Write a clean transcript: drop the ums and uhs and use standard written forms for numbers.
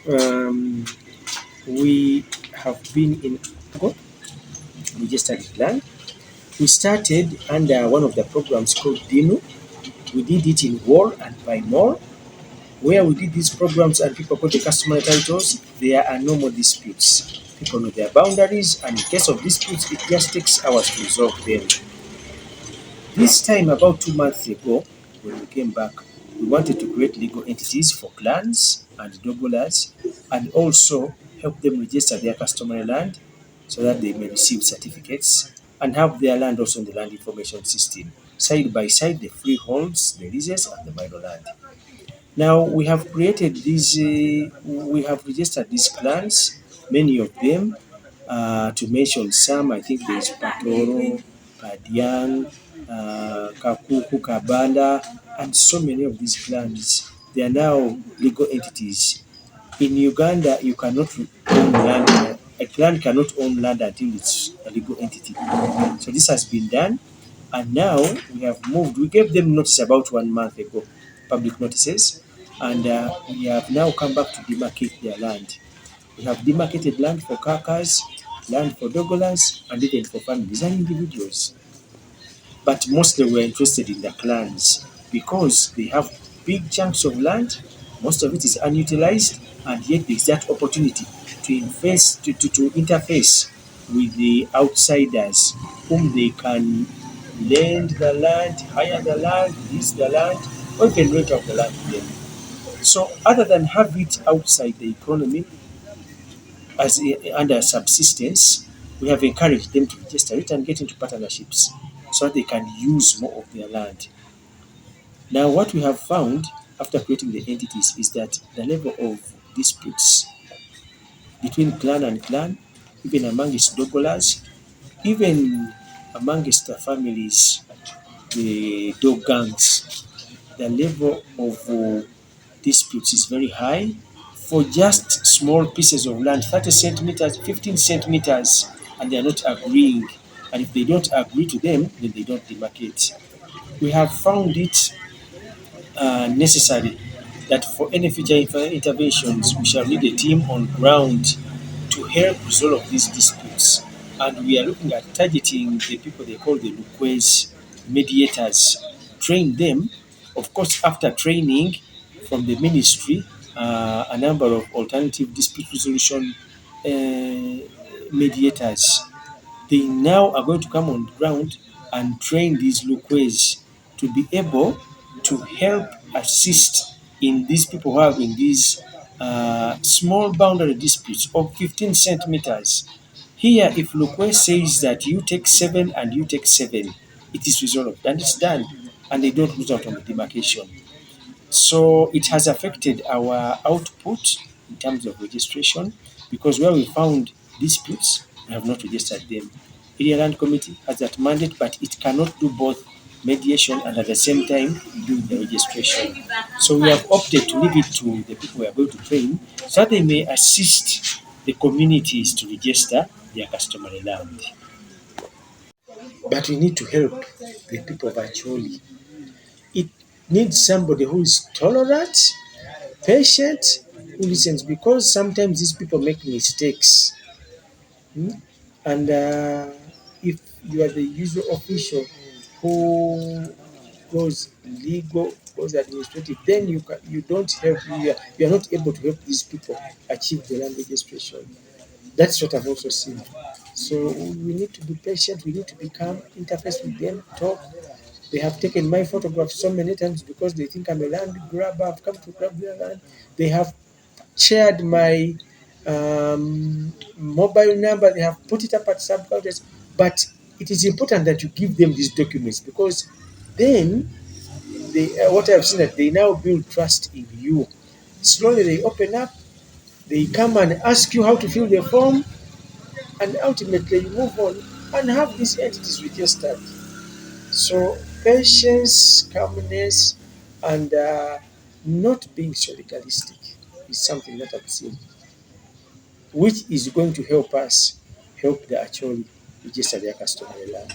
um, we have been in Agago, registered land. We started under one of the programs called DINU. We did it in War and by more. Where we did these programs and people got the customer titles, there are no more disputes. People know their boundaries, and in case of disputes, it just takes hours to resolve them. This time, about 2 months ago, when we came back, we wanted to create legal entities for clans and dogolas and also help them register their customary land so that they may receive certificates and have their land also in the land information system. Side by side, the freeholds, the leases, and the minor land. Now we have created these, we have registered these clans, many of them. To mention some, I think there is Patoro, Padian, Kakuku, Kabanda, and so many of these clans. They are now legal entities. In Uganda, you cannot own land. A clan cannot own land until it's a legal entity. So this has been done, and now we have moved. We gave them notice about 1 month ago, public notices, and we have now come back to demarcate their land. We have demarcated land for kakas, land for dogolas, and even for families and individuals. But mostly we're interested in the clans because they have big chunks of land, most of it is unutilized, and yet there's that opportunity to interface with the outsiders whom they can lend the land, hire the land, lease the land, or even rent out the land to them. So other than have it outside the economy under subsistence, we have encouraged them to register it and get into partnerships so that they can use more of their land. Now, what we have found after creating the entities is that the level of disputes between clan and clan, even amongst dogolas, even amongst the families, the dog gangs, the level of disputes is very high for just small pieces of land, 30 centimeters, 15 centimeters, and they are not agreeing. And if they don't agree to them, then they don't demarcate. We have found it necessary that for any future interventions, we shall need a team on ground to help resolve these disputes. And we are looking at targeting the people they call the Lukwes mediators, train them, of course, after training from the ministry, a number of alternative dispute resolution mediators. They now are going to come on ground and train these Lukwes to be able to help assist in these people who are having these small boundary disputes of 15 centimeters. Here, if Lukwe says that you take 7 and you take 7, it is resolved and it's done, and they don't lose out on the demarcation. So it has affected our output in terms of registration because where we found disputes, we have not registered them. Area Land Committee has that mandate, but it cannot do both mediation and at the same time do the registration. So we have opted to leave it to the people we are going to train so that they may assist the communities to register their customary land. But we need to help the people of Acholi. It needs somebody who is tolerant, patient, who listens because sometimes these people make mistakes. Hmm? And if you are the usual official who goes legal, goes administrative, then you don't help, you are not able to help these people achieve the land registration. That's what I've also seen. So we need to be patient, we need to be calm, interface with them, talk. They have taken my photograph so many times because they think I'm a land grabber. I've come to grab their land. They have shared my mobile number. They have put it up at sub-counters. But it is important that you give them these documents because then what I've seen that they now build trust in you. Slowly they open up. They come and ask you how to fill the form, and ultimately you move on and have these entities registered. So patience, calmness, and not being so legalistic is something that I've seen, which is going to help us help the Acholi register their customary land.